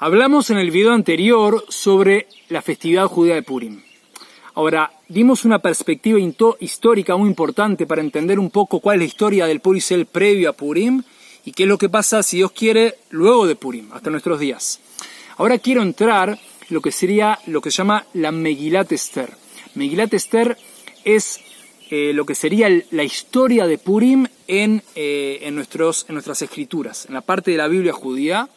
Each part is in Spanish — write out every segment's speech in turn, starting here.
Hablamos en el video anterior sobre la festividad judía de Purim. Ahora, dimos una perspectiva histórica muy importante para entender un poco cuál es la historia del pueblo Israel previo a Purim y qué es lo que pasa, si Dios quiere, luego de Purim, hasta nuestros días. Ahora quiero entrar en lo que sería lo que se llama la Megilat Esther. Megilat Esther es lo que sería la historia de Purim en nuestras escrituras, en la parte de la Biblia judía.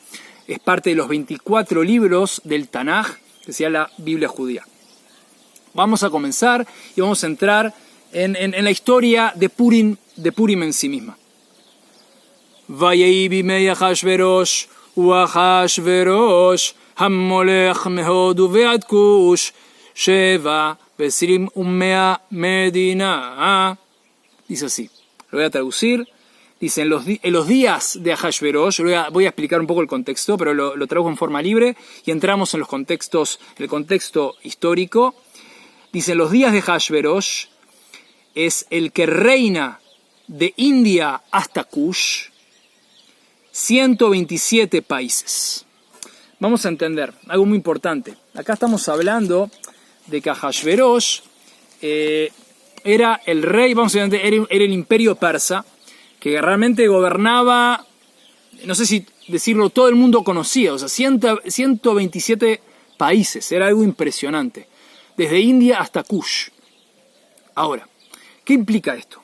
Es parte de los 24 libros del Tanaj, que sería la Biblia judía. Vamos a comenzar y vamos a entrar en la historia de Purim en sí misma. Vayei bimei Ahashverosh u'Ahashverosh hamolech mehodu ve'ad Kush sheva v'esrim u'mea medina. Dice así, lo voy a traducir. Dice, en los días de Ahashverosh, voy a explicar un poco el contexto, pero lo traduzco en forma libre y entramos en el contexto histórico. Dice, en los días de Ahashverosh es el que reina de India hasta Kush, 127 países. Vamos a entender algo muy importante. Acá estamos hablando de que Ahashverosh era el rey, vamos a entender, era el imperio persa, que realmente gobernaba, no sé si decirlo, todo el mundo conocía, o sea, 127 países, era algo impresionante, desde India hasta Kush. Ahora, ¿qué implica esto?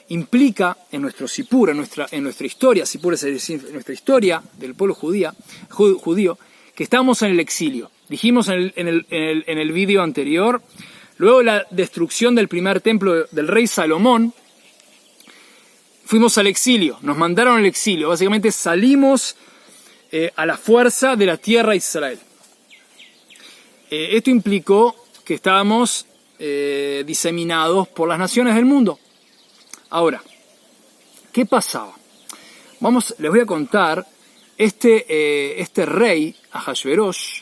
Implica en nuestro Sipur, en nuestra historia, Sipur es decir, en nuestra historia del pueblo judío, que estamos en el exilio. Dijimos en el video anterior, luego de la destrucción del primer templo del rey Salomón, fuimos al exilio, nos mandaron al exilio, básicamente salimos a la fuerza de la tierra de Israel. Esto implicó que estábamos diseminados por las naciones del mundo. Ahora, ¿qué pasaba? Les voy a contar, este rey, Ahashverosh,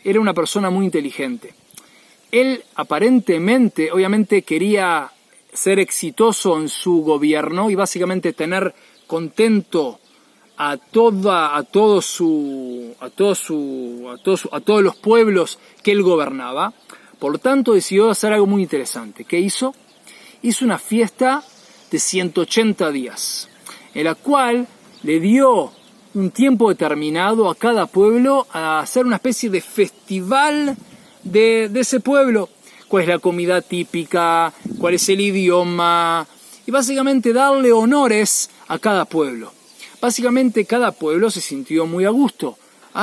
era una persona muy inteligente. Él aparentemente, obviamente quería ser exitoso en su gobierno y básicamente tener contento a todos los pueblos que él gobernaba. Por lo tanto, decidió hacer algo muy interesante. ¿Qué hizo? Hizo una fiesta de 180 días, en la cual le dio un tiempo determinado a cada pueblo a hacer una especie de festival de ese pueblo. Cuál es la comida típica, cuál es el idioma, y básicamente darle honores a cada pueblo. Básicamente cada pueblo se sintió muy a gusto.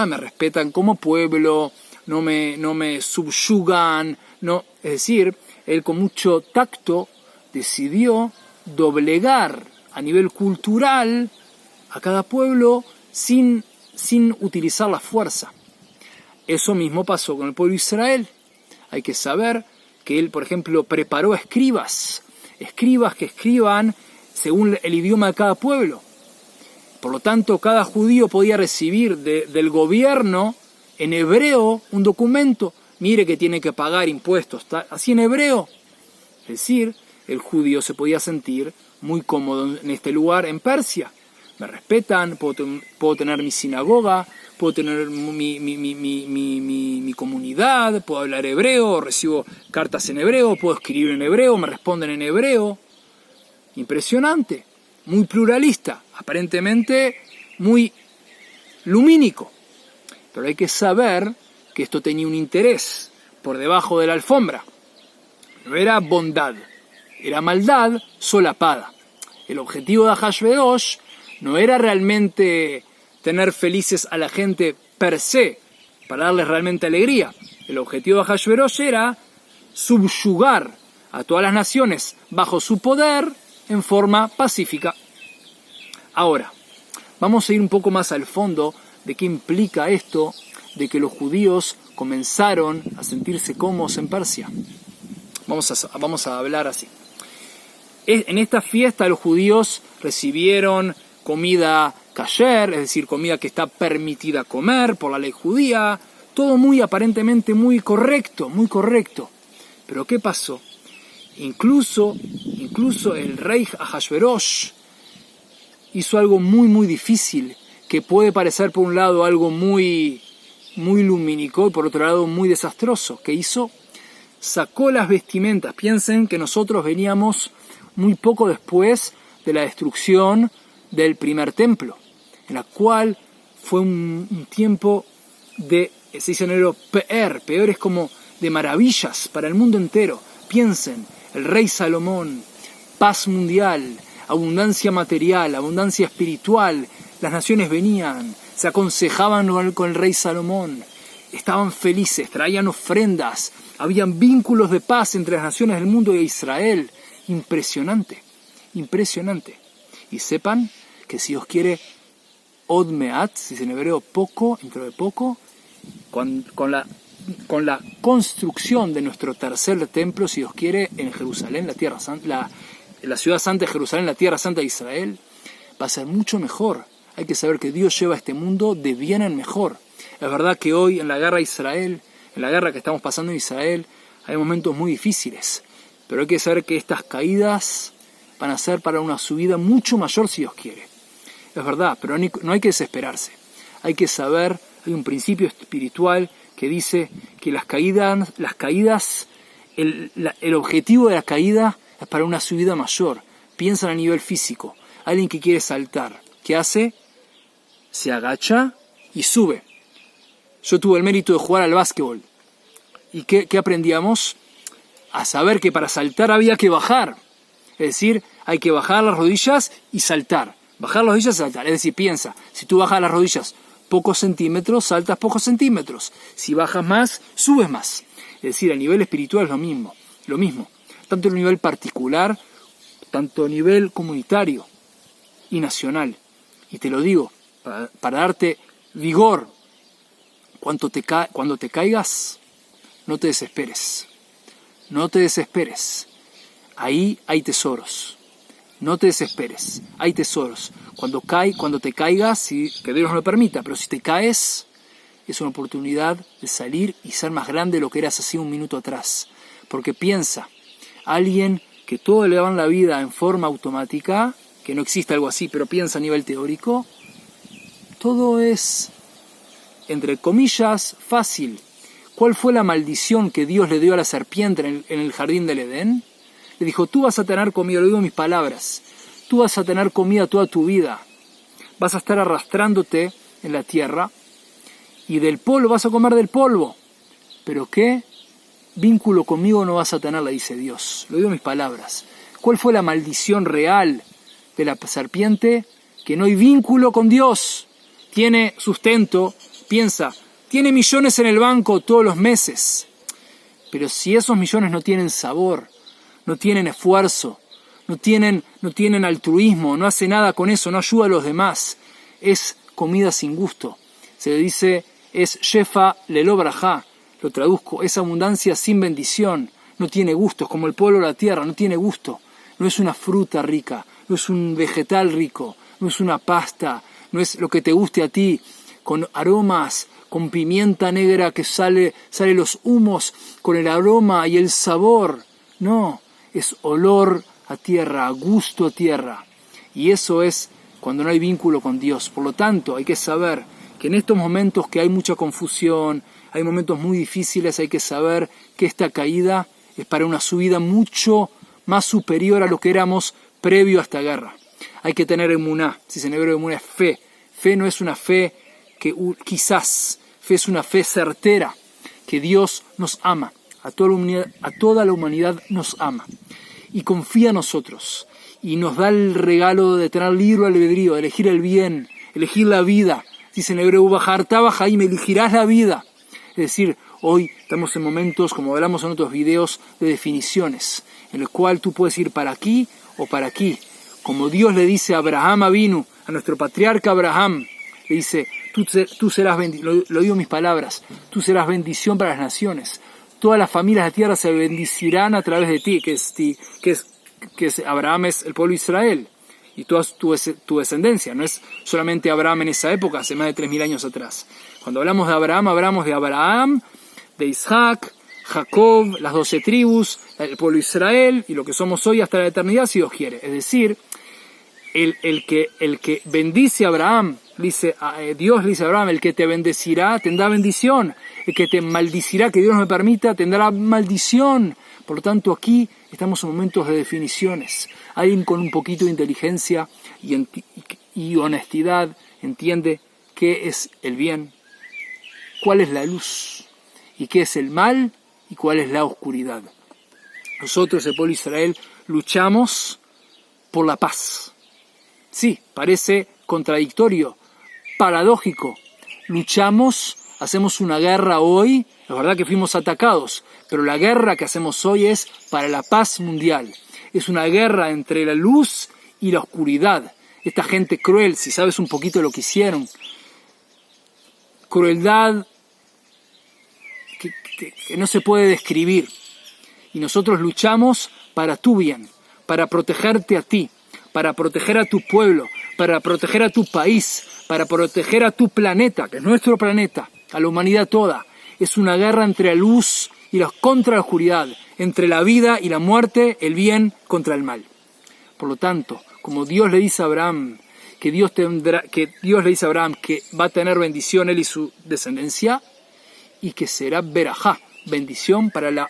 Me respetan como pueblo, no me subyugan, no. Es decir, él con mucho tacto decidió doblegar a nivel cultural a cada pueblo sin utilizar la fuerza. Eso mismo pasó con el pueblo de Israel. Hay que saber que él, por ejemplo, preparó escribas que escriban según el idioma de cada pueblo. Por lo tanto, cada judío podía recibir del gobierno en hebreo un documento. Mire que tiene que pagar impuestos, así en hebreo. Es decir, el judío se podía sentir muy cómodo en este lugar, en Persia. Me respetan, puedo tener mi sinagoga, puedo tener mi comunidad, puedo hablar hebreo, recibo cartas en hebreo, puedo escribir en hebreo, me responden en hebreo. Impresionante, muy pluralista, aparentemente muy lumínico. Pero hay que saber que esto tenía un interés por debajo de la alfombra. No era bondad, era maldad solapada. El objetivo de Ahashverosh no era realmente tener felices a la gente per se, para darles realmente alegría. El objetivo de Ahashverosh era subyugar a todas las naciones bajo su poder en forma pacífica. Ahora, vamos a ir un poco más al fondo de qué implica esto de que los judíos comenzaron a sentirse cómodos en Persia. Vamos a hablar así. En esta fiesta los judíos recibieron comida kasher, es decir, comida que está permitida comer por la ley judía, todo aparentemente muy correcto. Pero ¿qué pasó? Incluso el rey Ahashverosh hizo algo muy difícil, que puede parecer por un lado algo muy muy lumínico y por otro lado muy desastroso. ¿Qué hizo? Sacó las vestimentas. Piensen que nosotros veníamos muy poco después de la destrucción del primer templo, en la cual fue un tiempo de, se dice en hebreo, peor es como de maravillas para el mundo entero. Piensen, el rey Salomón, paz mundial, abundancia material, abundancia espiritual, las naciones venían, se aconsejaban con el rey Salomón, estaban felices, traían ofrendas, habían vínculos de paz entre las naciones del mundo y Israel. Impresionante, impresionante. Y sepan que si Dios quiere, od meat, si en hebreo poco, dentro de poco, con la construcción de nuestro tercer templo, si Dios quiere, en Jerusalén, la ciudad santa de Jerusalén, la tierra santa de Israel, va a ser mucho mejor. Hay que saber que Dios lleva a este mundo de bien en mejor. Es verdad que hoy en la guerra de Israel, en la guerra que estamos pasando en Israel, hay momentos muy difíciles, pero hay que saber que estas caídas van a ser para una subida mucho mayor si Dios quiere. Es verdad, pero no hay que desesperarse. Hay que saber, hay un principio espiritual que dice que las caídas, el objetivo de la caída es para una subida mayor. Piensan a nivel físico. Alguien que quiere saltar, ¿qué hace? Se agacha y sube. Yo tuve el mérito de jugar al básquetbol. ¿Y qué aprendíamos? A saber que para saltar había que bajar. Es decir, hay que bajar las rodillas y saltar. Bajar las rodillas y saltar. Es decir, piensa, si tú bajas las rodillas pocos centímetros, saltas pocos centímetros. Si bajas más, subes más. Es decir, a nivel espiritual es lo mismo. Tanto a nivel particular, tanto a nivel comunitario y nacional. Y te lo digo, para darte vigor, cuando te caigas, no te desesperes. No te desesperes. Ahí hay tesoros. No te desesperes. Hay tesoros. Cuando te caigas, que Dios no lo permita, pero si te caes, es una oportunidad de salir y ser más grande de lo que eras hace un minuto atrás. Porque piensa, alguien que todo le va en la vida en forma automática, que no existe algo así, pero piensa a nivel teórico, todo es, entre comillas, fácil. ¿Cuál fue la maldición que Dios le dio a la serpiente en el jardín del Edén? Le dijo, tú vas a tener comida, lo digo en mis palabras, tú vas a tener comida toda tu vida. Vas a estar arrastrándote en la tierra y del polvo vas a comer del polvo. ¿Pero qué? Vínculo conmigo no vas a tener, le dice Dios. Lo digo en mis palabras. ¿Cuál fue la maldición real de la serpiente? Que no hay vínculo con Dios. Tiene sustento, piensa, tiene millones en el banco todos los meses. Pero si esos millones no tienen sabor, no tienen esfuerzo, no tienen altruismo, no hace nada con eso, no ayuda a los demás, es comida sin gusto. Se le dice, es shefa lelo brajá, lo traduzco, es abundancia sin bendición, no tiene gusto, es como el polvo de la tierra, no tiene gusto, no es una fruta rica, no es un vegetal rico, no es una pasta, no es lo que te guste a ti, con aromas, con pimienta negra que sale los humos, con el aroma y el sabor, no, es olor a tierra, gusto a tierra, y eso es cuando no hay vínculo con Dios. Por lo tanto, hay que saber que en estos momentos que hay mucha confusión, hay momentos muy difíciles, hay que saber que esta caída es para una subida mucho más superior a lo que éramos previo a esta guerra. Hay que tener emuná, si en hebreo emuná es fe. Fe no es una fe que quizás, fe es una fe certera, que Dios nos ama, a toda la humanidad nos ama y confía en nosotros y nos da el regalo de tener libre albedrío, de elegir el bien, elegir la vida. Dice en hebreo, bajarta, baja y me elegirás la vida. Es decir, hoy estamos en momentos, como hablamos en otros videos, de definiciones, en el cual tú puedes ir para aquí o para aquí. Como Dios le dice a Abraham Avinu, a nuestro patriarca Abraham, le dice, tú serás bendición, lo digo en mis palabras, tú serás bendición para las naciones. Todas las familias de la tierra se bendecirán a través de ti, que es Abraham es el pueblo de Israel, y toda tu descendencia. No es solamente Abraham en esa época, hace más de 3.000 años atrás. Cuando hablamos de Abraham, hablamos de Abraham, de Isaac, Jacob, las 12 tribus, el pueblo de Israel, y lo que somos hoy hasta la eternidad, si Dios quiere. Es decir, el que bendice a Abraham, Dios le dice a Abraham, el que te bendecirá tendrá bendición, el que te maldicirá, que Dios no me permita, tendrá maldición. Por lo tanto, aquí estamos en momentos de definiciones. Alguien con un poquito de inteligencia y honestidad entiende qué es el bien, cuál es la luz y qué es el mal y cuál es la oscuridad. Nosotros, el pueblo de Israel, luchamos por la paz. Sí, parece contradictorio, paradójico. Luchamos, hacemos una guerra hoy, la verdad que fuimos atacados, pero la guerra que hacemos hoy es para la paz mundial. Es una guerra entre la luz y la oscuridad. Esta gente cruel, si sabes un poquito lo que hicieron, crueldad que no se puede describir. Y nosotros luchamos para tu bien, para protegerte a ti, para proteger a tu pueblo, para proteger a tu país, para proteger a tu planeta, que es nuestro planeta, a la humanidad toda. Es una guerra entre la luz y contra la oscuridad, entre la vida y la muerte, el bien contra el mal. Por lo tanto, como Dios le dice a Abraham, que Dios le dice a Abraham que va a tener bendición él y su descendencia, y que será verajá, bendición para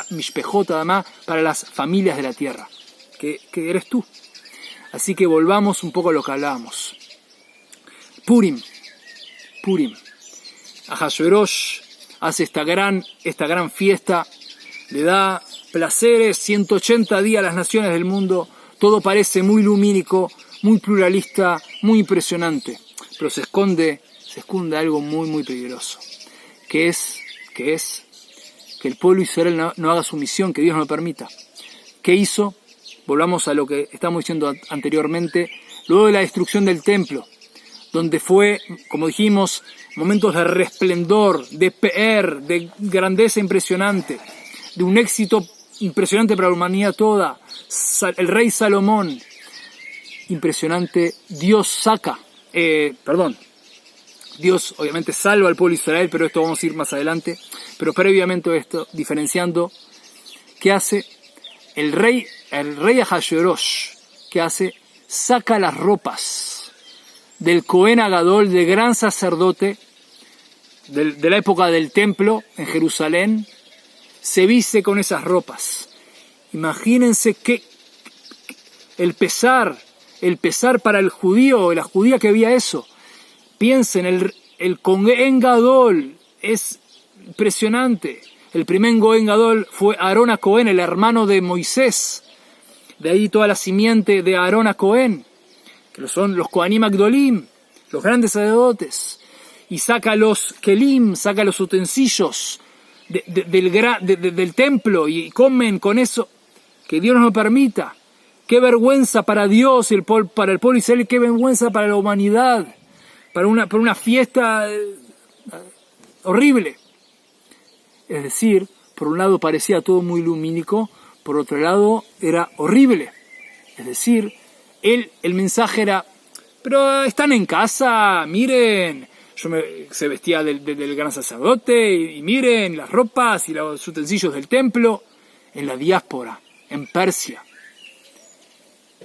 Mishpejot Adamá, para las familias de la tierra, que eres tú. Así que volvamos un poco a lo que hablábamos. Purim. Ahasuerós hace esta gran fiesta, le da placeres, 180 días a las naciones del mundo, todo parece muy lumínico, muy pluralista, muy impresionante, pero se esconde algo muy, muy peligroso, que es que el pueblo de Israel no haga su misión, que Dios no lo permita. ¿Qué hizo? Volvamos a lo que estamos diciendo anteriormente, luego de la destrucción del templo, donde fue, como dijimos, momentos de resplendor, de pe'er, de grandeza impresionante, de un éxito impresionante para la humanidad toda, el rey Salomón, impresionante, Dios obviamente salva al pueblo de Israel, pero esto vamos a ir más adelante, pero previamente esto, diferenciando, ¿qué hace? El rey Ahasuerós, ¿qué hace? Saca las ropas del Cohen Agadol, del gran sacerdote de la época del templo en Jerusalén, se viste con esas ropas. Imagínense que el pesar para el judío o la judía que veía eso. Piensen, el Cohen Gadol es impresionante. El primer Cohen Gadol fue Aarón HaKohen, el hermano de Moisés. De ahí toda la simiente de Aarón HaKohen, que son los Kohanim Agdolim, los grandes sacerdotes. Y saca los kelim, saca los utensilios del templo y comen con eso. Que Dios nos lo permita. Qué vergüenza para Dios, para el pueblo de Israel, qué vergüenza para la humanidad. Para una fiesta horrible. Es decir, por un lado parecía todo muy lumínico, por otro lado era horrible. Es decir, el mensaje era, pero están en casa, miren, se vestía del gran sacerdote, y miren las ropas y los utensilios del templo, en la diáspora, en Persia.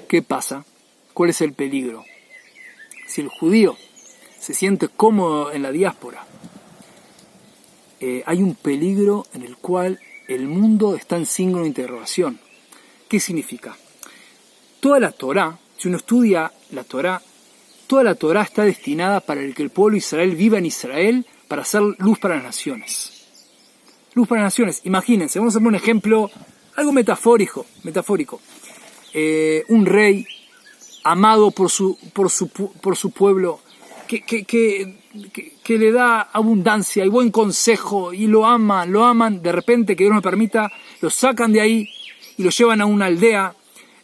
¿Qué pasa? ¿Cuál es el peligro? Si el judío se siente cómodo en la diáspora, hay un peligro en el cual el mundo está en signo de interrogación. ¿Qué significa? Toda la Torá, si uno estudia la Torá, toda la Torá está destinada para que el pueblo de Israel viva en Israel para hacer luz para las naciones. Luz para las naciones. Imagínense, vamos a poner un ejemplo, algo metafórico. Un rey amado por su pueblo, que le da abundancia y buen consejo y lo aman, de repente, que Dios nos permita, lo sacan de ahí y lo llevan a una aldea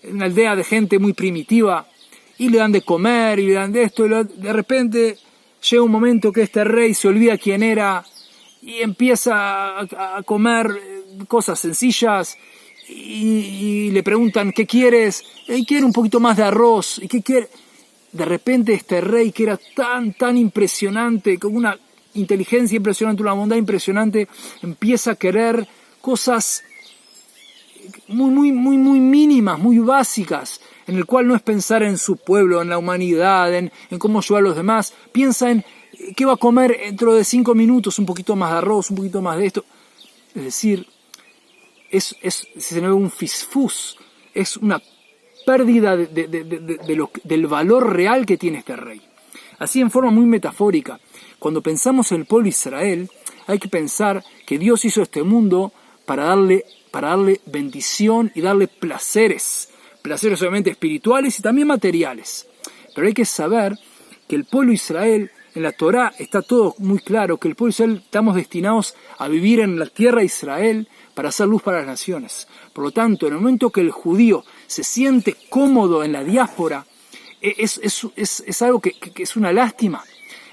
de gente muy primitiva y le dan de comer y le dan de esto, de repente llega un momento que este rey se olvida quién era y empieza a comer cosas sencillas y le preguntan ¿qué quieres? Y quiere un poquito más de arroz. ¿Y qué quiere? De repente este rey que era tan impresionante, con una inteligencia impresionante, una bondad impresionante, empieza a querer cosas muy mínimas, muy básicas, en el cual no es pensar en su pueblo, en la humanidad, en cómo ayudar a los demás. Piensa en qué va a comer dentro de 5 minutos, un poquito más de arroz, un poquito más de esto. Es decir, se ve un fisfus, es una pérdida del valor real que tiene este rey. Así en forma muy metafórica, cuando pensamos en el pueblo de Israel, hay que pensar que Dios hizo este mundo para darle bendición y darle placeres obviamente espirituales y también materiales. Pero hay que saber que el pueblo de Israel, en la Torá está todo muy claro, que el pueblo de Israel estamos destinados a vivir en la tierra de Israel para hacer luz para las naciones. Por lo tanto, en el momento que el judío se siente cómodo en la diáspora, es algo que es una lástima.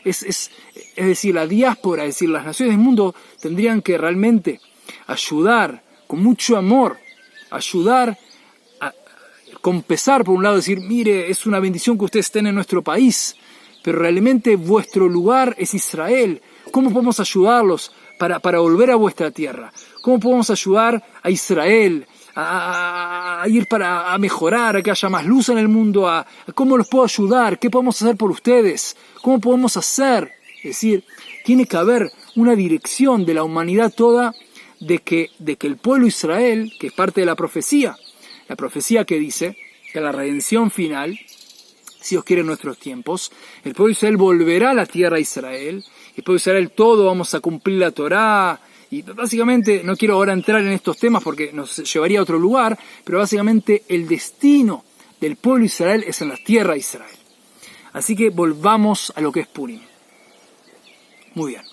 Es decir, la diáspora, es decir, las naciones del mundo tendrían que realmente ayudar con mucho amor, ayudar con pesar, por un lado, decir, mire, es una bendición que ustedes estén en nuestro país, pero realmente vuestro lugar es Israel. ¿Cómo podemos ayudarlos para volver a vuestra tierra? ¿Cómo podemos ayudar a Israel a ir a mejorar, a que haya más luz en el mundo? ¿Cómo los puedo ayudar? ¿Qué podemos hacer por ustedes? ¿Cómo podemos hacer? Es decir, tiene que haber una dirección de la humanidad toda de que el pueblo de Israel, que es parte de la profecía que dice que la redención final, si Dios quiere en nuestros tiempos, el pueblo de Israel volverá a la tierra de Israel, el pueblo de Israel todo vamos a cumplir la Torá, y básicamente, no quiero ahora entrar en estos temas porque nos llevaría a otro lugar, pero básicamente el destino del pueblo de Israel es en la tierra de Israel. Así que volvamos a lo que es Purim. Muy bien.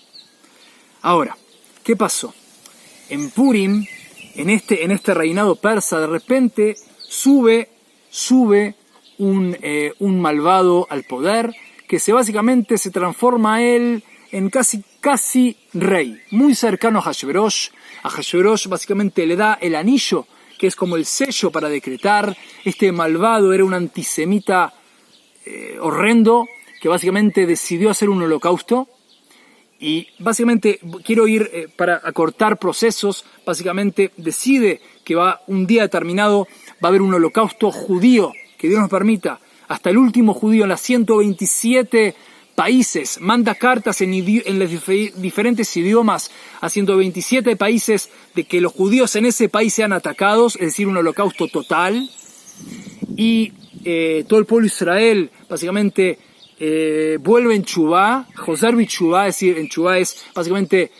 Ahora, ¿qué pasó? En Purim, en este reinado persa, de repente sube un malvado al poder, que básicamente se transforma él en casi rey, muy cercano a Hashverosh. A Hashverosh básicamente le da el anillo, que es como el sello para decretar. Este malvado era un antisemita horrendo, que básicamente decidió hacer un holocausto. Y básicamente quiero ir para acortar procesos, básicamente decide que un día determinado va a haber un holocausto judío, que Dios nos permita, hasta el último judío en las 127 países, manda cartas en los diferentes idiomas a 127 países de que los judíos en ese país sean atacados, es decir, un holocausto total. Y todo el pueblo de Israel básicamente vuelve en Teshuvá, Joser B'Teshuvá, es decir, en Teshuvá es básicamente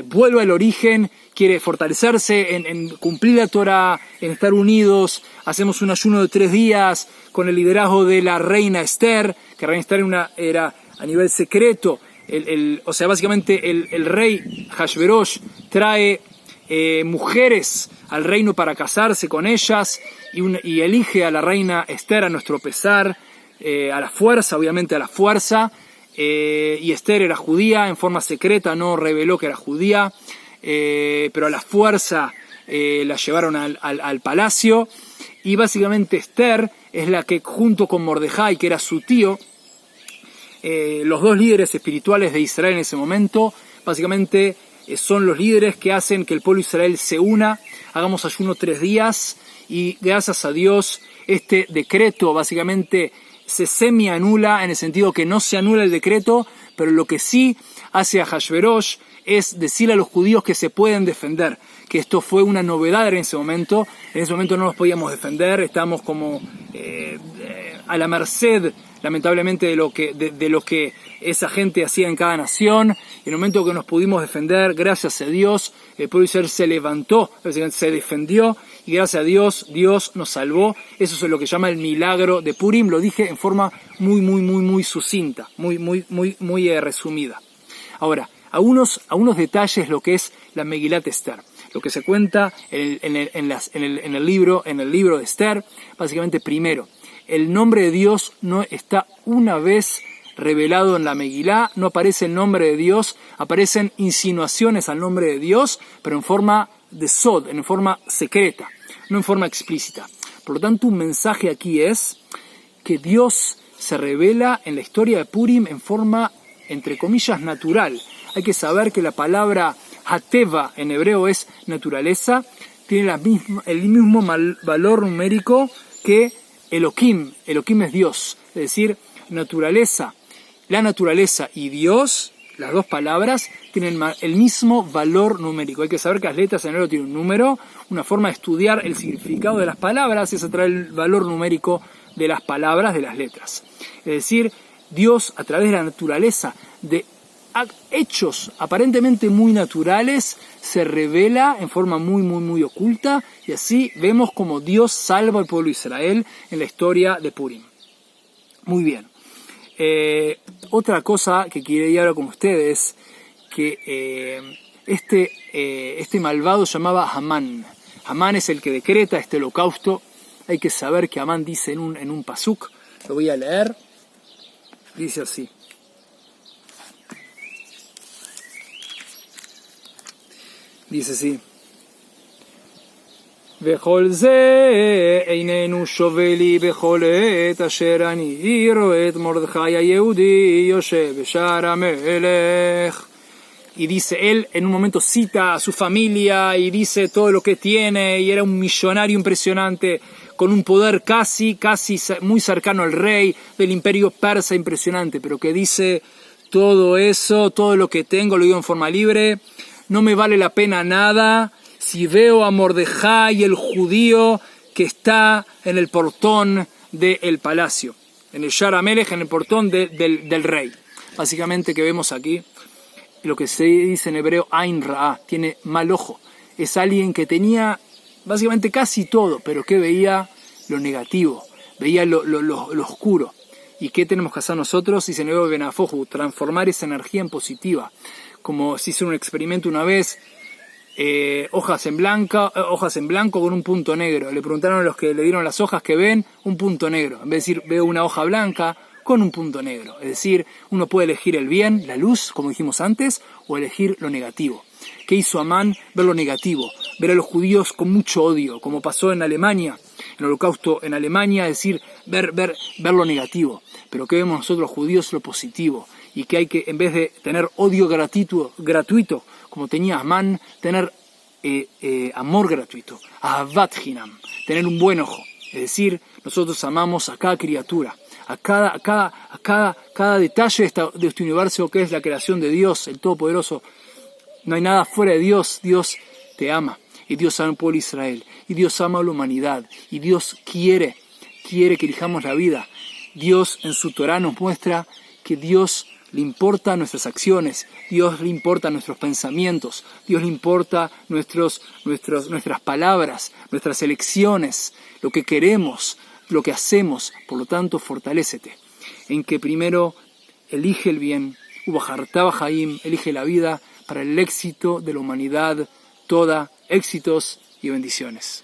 vuelve al origen, quiere fortalecerse en cumplir la Torah, en estar unidos. Hacemos un ayuno de 3 días con el liderazgo de la reina Esther, que la reina Esther era a nivel secreto. O sea, básicamente el rey Hashverosh trae mujeres al reino para casarse con ellas y elige a la reina Esther a nuestro pesar, a la fuerza, obviamente a la fuerza. Y Esther era judía, en forma secreta no reveló que era judía, pero a la fuerza la llevaron al palacio. Y básicamente Esther es la que, junto con Mordejai, que era su tío, los dos líderes espirituales de Israel en ese momento, básicamente son los líderes que hacen que el pueblo de Israel se una, hagamos ayuno 3 días, y gracias a Dios este decreto básicamente se semi-anula, en el sentido que no se anula el decreto, pero lo que sí hace a Hashverosh es decirle a los judíos que se pueden defender, que esto fue una novedad en ese momento no nos podíamos defender, estábamos como a la merced, lamentablemente, de lo que esa gente hacía en cada nación. En el momento que nos pudimos defender, gracias a Dios, el pueblo de Israel se levantó, se defendió, y gracias a Dios, Dios nos salvó. Eso es lo que llama el milagro de Purim. Lo dije en forma muy sucinta, muy resumida. Ahora, a unos detalles lo que es la Megilat Esther, lo que se cuenta en el libro de Esther. Básicamente, primero, el nombre de Dios no está una vez revelado en la Megilá, no aparece el nombre de Dios, aparecen insinuaciones al nombre de Dios, pero en forma de sod, en forma secreta, no en forma explícita. Por lo tanto, un mensaje aquí es que Dios se revela en la historia de Purim en forma, entre comillas, natural. Hay que saber que la palabra hateva en hebreo es naturaleza, tiene el mismo valor numérico que Elohim. Elohim es Dios, es decir, naturaleza. La naturaleza y Dios, las dos palabras, tienen el mismo valor numérico. Hay que saber que las letras en hebreo tienen un número. Una forma de estudiar el significado de las palabras es a través del valor numérico de las palabras, de las letras. Es decir, Dios, a través de la naturaleza, de hechos aparentemente muy naturales, se revela en forma muy oculta, y así vemos como Dios salva al pueblo de Israel en la historia de Purim. Muy bien. Otra cosa que quería ir ahora con ustedes, que este malvado se llamaba Hamán. Hamán es el que decreta este holocausto. Hay que saber que Hamán dice en un pasuk, lo voy a leer, dice así. Dice así. וכל זה איננו שווה לי בכל עת אשר אני רואה את מרדכי היהודי יושב בשער המלך. Y dice, él en un momento cita a su familia y dice todo lo que tiene, y era un millonario impresionante, con un poder casi muy cercano al rey del imperio persa, impresionante, pero que dice, todo eso, todo lo que tengo, lo digo en forma libre, no me vale la pena nada si veo a Mordejai, el judío, que está en el portón del palacio, en el Shar HaMelech, en el portón del rey. Básicamente que vemos aquí, lo que se dice en hebreo, Ain Ra, tiene mal ojo. Es alguien que tenía básicamente casi todo, pero que veía lo negativo, veía lo oscuro. ¿Y qué tenemos que hacer nosotros? Dice en hebreo Benafoju, transformar esa energía en positiva. Como se hizo un experimento una vez, hojas en blanco con un punto negro. Le preguntaron a los que le dieron las hojas que ven un punto negro. En vez de decir, veo una hoja blanca con un punto negro. Es decir, uno puede elegir el bien, la luz, como dijimos antes, o elegir lo negativo. ¿Qué hizo Amán? Ver lo negativo, ver a los judíos con mucho odio, como pasó en Alemania, en el holocausto en Alemania, es decir, ver lo negativo. Pero ¿qué vemos nosotros los judíos? Lo positivo. Y que hay que, en vez de tener odio gratuito, como tenía Amán, tener amor gratuito, ahavat hinam, tener un buen ojo. Es decir, nosotros amamos a cada criatura, a cada detalle de este universo que es la creación de Dios, el Todopoderoso. No hay nada fuera de Dios. Dios te ama, y Dios ama al pueblo de Israel, y Dios ama a la humanidad, y Dios quiere que elijamos la vida. Dios en su Torah nos muestra que Dios le importa nuestras acciones, Dios le importa nuestros pensamientos, Dios le importa nuestras palabras, nuestras elecciones, lo que queremos, lo que hacemos. Por lo tanto, fortalécete en que primero elige el bien, Ubajartaba Jaim, elige la vida para el éxito de la humanidad toda, éxitos y bendiciones.